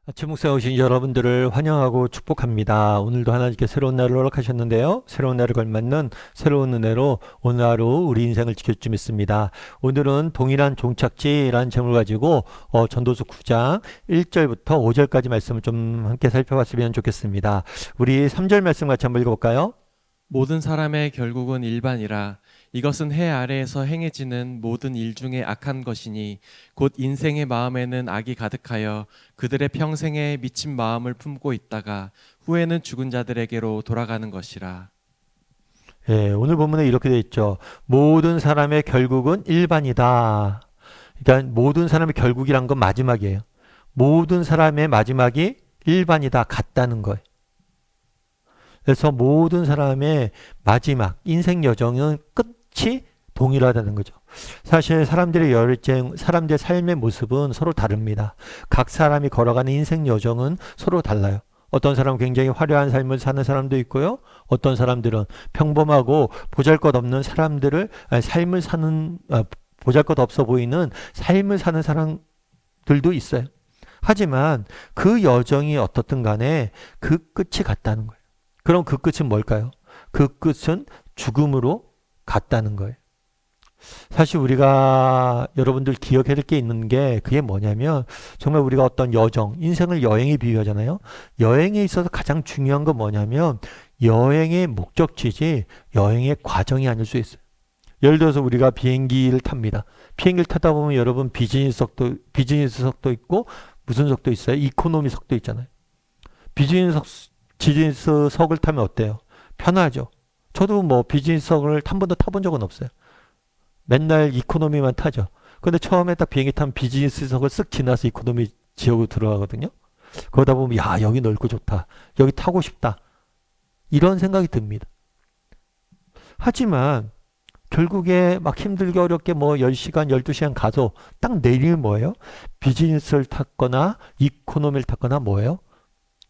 아침 목사에 오신 여러분들을 환영하고 축복합니다. 오늘도 하나님께 새로운 날을 허락하셨는데요. 새로운 날을 걸맞는 새로운 은혜로 오늘 하루 우리 인생을 지킬 줄 믿습니다. 오늘은 동일한 종착지라는 제목을 가지고 전도서 9장 1절부터 5절까지 말씀을 좀 함께 살펴봤으면 좋겠습니다. 우리 3절 말씀 같이 한번 읽어볼까요? 모든 사람의 결국은 일반이라. 이것은 해 아래에서 행해지는 모든 일 중에 악한 것이니 곧 인생의 마음에는 악이 가득하여 그들의 평생에 미친 마음을 품고 있다가 후에는 죽은 자들에게로 돌아가는 것이라. 예, 오늘 본문에 이렇게 되어 있죠. 모든 사람의 결국은 일반이다. 그러니까 모든 사람의 결국이란 건 마지막이에요. 모든 사람의 마지막이 일반이다. 같다는 거예요. 그래서 모든 사람의 마지막 인생 여정은 끝이 동일하다는 거죠. 사실 사람들의 삶의 모습은 서로 다릅니다. 각 사람이 걸어가는 인생 여정은 서로 달라요. 어떤 사람은 굉장히 화려한 삶을 사는 사람도 있고요. 어떤 사람들은 평범하고 보잘것없는 삶을 사는 보잘것없어 보이는 삶을 사는 사람들도 있어요. 하지만 그 여정이 어떻든 간에 그 끝이 같다는 거예요. 그럼 그 끝은 뭘까요? 그 끝은 죽음으로 같다는 거예요. 사실 우리가 여러분들 기억해야 될 게 있는 게 그게 뭐냐면 정말 우리가 어떤 여정, 인생을 여행에 비유하잖아요. 여행에 있어서 가장 중요한 건 뭐냐면 여행의 목적지지 여행의 과정이 아닐 수 있어요. 예를 들어서 우리가 비행기를 탑니다. 비행기를 타다 보면 여러분 비즈니스석도 있고 무슨 석도 있어요? 이코노미석도 있잖아요. 비즈니스석을 타면 어때요? 편하죠. 저도 뭐 비즈니스석을 한 번도 타본 적은 없어요. 맨날 이코노미만 타죠. 근데 처음에 딱 비행기 타면 비즈니스석을 쓱 지나서 이코노미 지역으로 들어가거든요. 그러다 보면 야, 여기 넓고 좋다. 여기 타고 싶다. 이런 생각이 듭니다. 하지만 결국에 막 힘들게 어렵게 뭐 10시간, 12시간 가서 딱 내리면 뭐예요? 비즈니스를 탔거나 이코노미를 탔거나 뭐예요?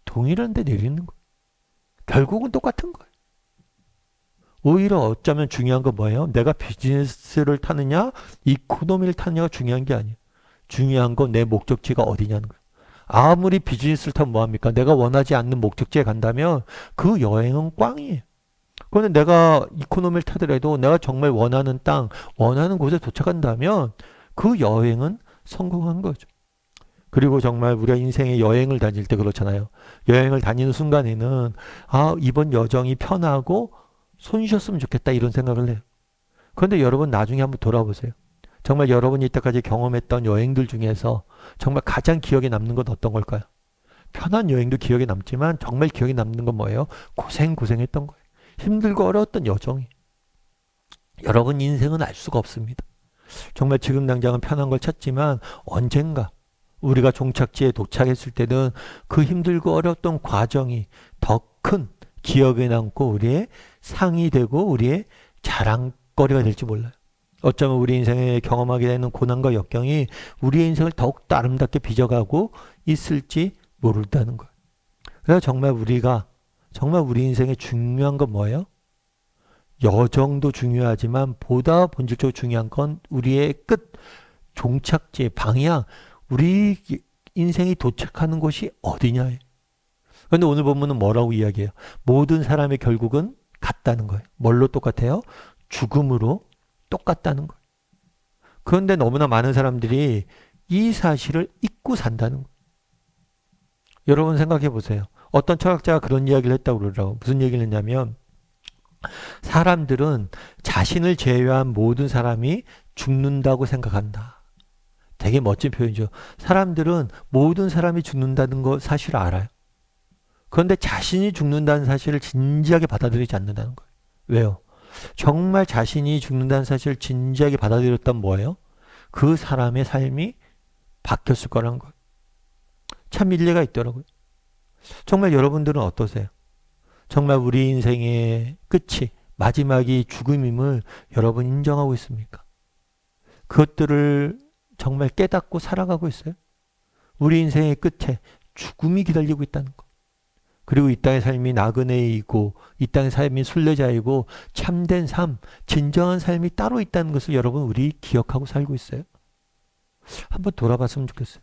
동일한 데 내리는 거예요. 결국은 똑같은 거예요. 오히려 어쩌면 중요한 건 뭐예요? 내가 비즈니스를 타느냐, 이코노미를 타느냐가 중요한 게 아니에요. 중요한 건 내 목적지가 어디냐는 거예요. 아무리 비즈니스를 타면 뭐합니까? 내가 원하지 않는 목적지에 간다면 그 여행은 꽝이에요. 그런데 내가 이코노미를 타더라도 내가 정말 원하는 땅, 원하는 곳에 도착한다면 그 여행은 성공한 거죠. 그리고 정말 우리가 인생의 여행을 다닐 때 그렇잖아요. 여행을 다니는 순간에는 이번 여정이 편하고 손 쉬었으면 좋겠다 이런 생각을 해요. 그런데 여러분 나중에 한번 돌아보세요. 정말 여러분이 이때까지 경험했던 여행들 중에서 정말 가장 기억에 남는 건 어떤 걸까요? 편한 여행도 기억에 남지만 정말 기억에 남는 건 뭐예요? 고생했던 거예요. 힘들고 어려웠던 여정이. 여러분 인생은 알 수가 없습니다. 정말 지금 당장은 편한 걸 찾지만 언젠가 우리가 종착지에 도착했을 때는 그 힘들고 어려웠던 과정이 더 큰 기억에 남고 우리의 상이 되고 우리의 자랑거리가 될지 몰라요. 어쩌면 우리 인생에 경험하게 되는 고난과 역경이 우리의 인생을 더욱더 아름답게 빚어가고 있을지 모른다는 거예요. 그래서 정말 우리 인생에 중요한 건 뭐예요? 여정도 중요하지만 보다 본질적으로 중요한 건 우리의 끝, 종착지, 방향, 우리 인생이 도착하는 곳이 어디냐예요. 그런데 오늘 본문은 뭐라고 이야기해요? 모든 사람의 결국은 같다는 거예요. 뭘로 똑같아요? 죽음으로 똑같다는 거예요. 그런데 너무나 많은 사람들이 이 사실을 잊고 산다는 거예요. 여러분 생각해 보세요. 어떤 철학자가 그런 이야기를 했다고 그러더라고요. 무슨 얘기를 했냐면 사람들은 자신을 제외한 모든 사람이 죽는다고 생각한다. 되게 멋진 표현이죠. 사람들은 모든 사람이 죽는다는 거 사실 알아요. 그런데 자신이 죽는다는 사실을 진지하게 받아들이지 않는다는 거예요. 왜요? 정말 자신이 죽는다는 사실을 진지하게 받아들였다면 뭐예요? 그 사람의 삶이 바뀌었을 거라는 거예요. 참 일리가 있더라고요. 정말 여러분들은 어떠세요? 정말 우리 인생의 끝이 마지막이 죽음임을 여러분 인정하고 있습니까? 그것들을 정말 깨닫고 살아가고 있어요? 우리 인생의 끝에 죽음이 기다리고 있다는 거. 그리고 이 땅의 삶이 나그네이고 이 땅의 삶이 순례자이고 참된 삶, 진정한 삶이 따로 있다는 것을 여러분 우리 기억하고 살고 있어요? 한번 돌아봤으면 좋겠어요.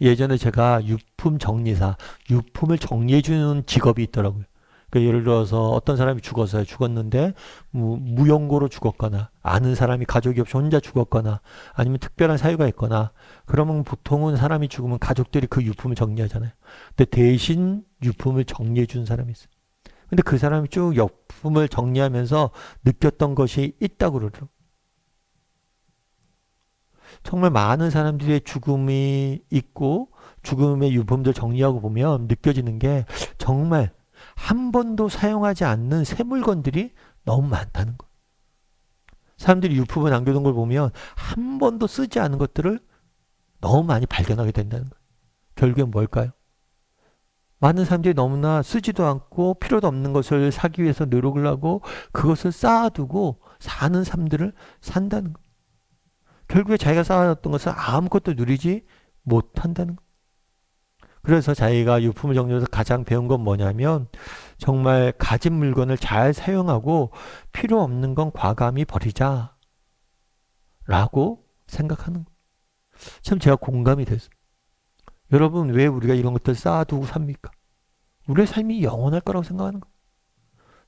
예전에 제가 유품 정리사, 유품을 정리해주는 직업이 있더라고요. 그러니까 예를 들어서 어떤 사람이 죽었어요. 죽었는데 무연고로 죽었거나 아는 사람이 가족이 없이 혼자 죽었거나 아니면 특별한 사유가 있거나 그러면 보통은 사람이 죽으면 가족들이 그 유품을 정리하잖아요. 근데 대신 유품을 정리해 준 사람이 있어요. 근데 그 사람이 쭉 유품을 정리하면서 느꼈던 것이 있다고 그러더라고요. 정말 많은 사람들의 죽음이 있고 죽음의 유품들 정리하고 보면 느껴지는 게 정말 한 번도 사용하지 않는 새 물건들이 너무 많다는 거. 사람들이 유품을 남겨둔 걸 보면 한 번도 쓰지 않은 것들을 너무 많이 발견하게 된다는 거예요. 결국엔 뭘까요? 많은 사람들이 너무나 쓰지도 않고 필요도 없는 것을 사기 위해서 노력을 하고 그것을 쌓아두고 사는 삶들을 산다는 거예요. 결국에 자기가 쌓아놨던 것을 아무것도 누리지 못한다는 거예요. 그래서 자기가 유품을 정리해서 가장 배운 건 뭐냐면 정말 가진 물건을 잘 사용하고 필요 없는 건 과감히 버리자 라고 생각하는 거예요. 참 제가 공감이 됐어요. 여러분 왜 우리가 이런 것들 쌓아두고 삽니까? 우리의 삶이 영원할 거라고 생각하는 거예요.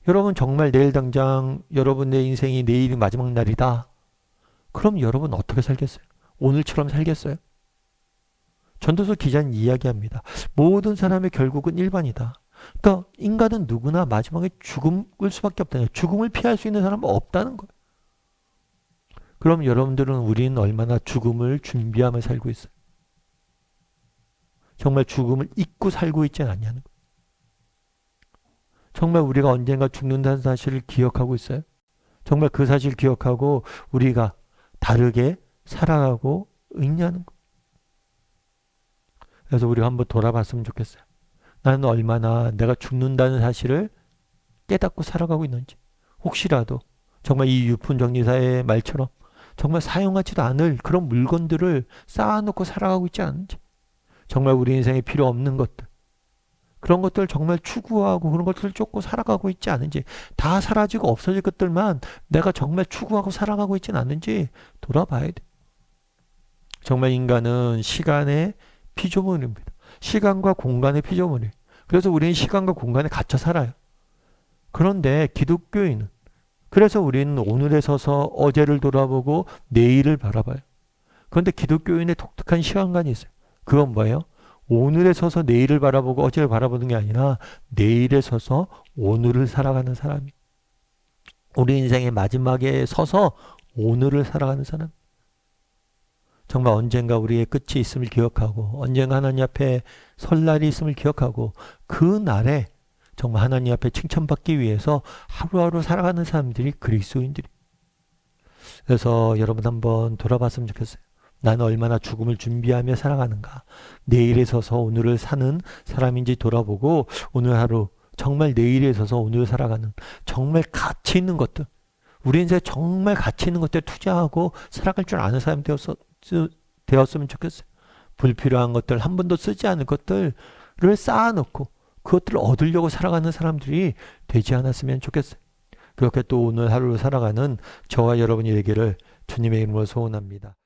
여러분 정말 내일 당장 여러분의 인생이 내일이 마지막 날이다. 그럼 여러분 어떻게 살겠어요? 오늘처럼 살겠어요? 전도서 기자는 이야기합니다. 모든 사람의 결국은 일반이다. 그러니까 인간은 누구나 마지막에 죽을 수밖에 없다. 죽음을 피할 수 있는 사람은 없다는 거예요. 그럼 여러분들은 우리는 얼마나 죽음을 준비하며 살고 있어요? 정말 죽음을 잊고 살고 있지 않냐는 거예요. 정말 우리가 언젠가 죽는다는 사실을 기억하고 있어요? 정말 그 사실을 기억하고 우리가 다르게 살아가고 있냐는 거예요. 그래서 우리가 한번 돌아봤으면 좋겠어요. 나는 얼마나 내가 죽는다는 사실을 깨닫고 살아가고 있는지. 혹시라도 정말 이 유품정리사의 말처럼 정말 사용하지도 않을 그런 물건들을 쌓아놓고 살아가고 있지 않은지. 정말 우리 인생에 필요 없는 것들. 그런 것들 정말 추구하고 그런 것들을 쫓고 살아가고 있지 않은지. 다 사라지고 없어질 것들만 내가 정말 추구하고 살아가고 있지는 않은지 돌아봐야 돼. 정말 인간은 시간의 피조물입니다. 시간과 공간의 피조물이에요. 그래서 우리는 시간과 공간에 갇혀 살아요. 그런데 기독교인은 그래서 우리는 오늘에 서서 어제를 돌아보고 내일을 바라봐요. 그런데 기독교인의 독특한 시간관이 있어요. 그건 뭐예요? 오늘에 서서 내일을 바라보고 어제를 바라보는 게 아니라 내일에 서서 오늘을 살아가는 사람이. 우리 인생의 마지막에 서서 오늘을 살아가는 사람. 정말 언젠가 우리의 끝이 있음을 기억하고 언젠가 하나님 앞에 설날이 있음을 기억하고 그 날에 정말 하나님 앞에 칭찬받기 위해서 하루하루 살아가는 사람들이 그리스도인들이. 그래서 여러분 한번 돌아봤으면 좋겠어요. 나는 얼마나 죽음을 준비하며 살아가는가. 내일에 서서 오늘을 사는 사람인지 돌아보고 오늘 하루 정말 내일에 서서 오늘을 살아가는 정말 가치 있는 것들. 우리 인생에 정말 가치 있는 것들 투자하고 살아갈 줄 아는 사람이 되었으면 좋겠어요. 불필요한 것들, 한 번도 쓰지 않을 것들을 쌓아놓고 그것들을 얻으려고 살아가는 사람들이 되지 않았으면 좋겠어요. 그렇게 또 오늘 하루를 살아가는 저와 여러분이 되기를 주님의 이름으로 소원합니다.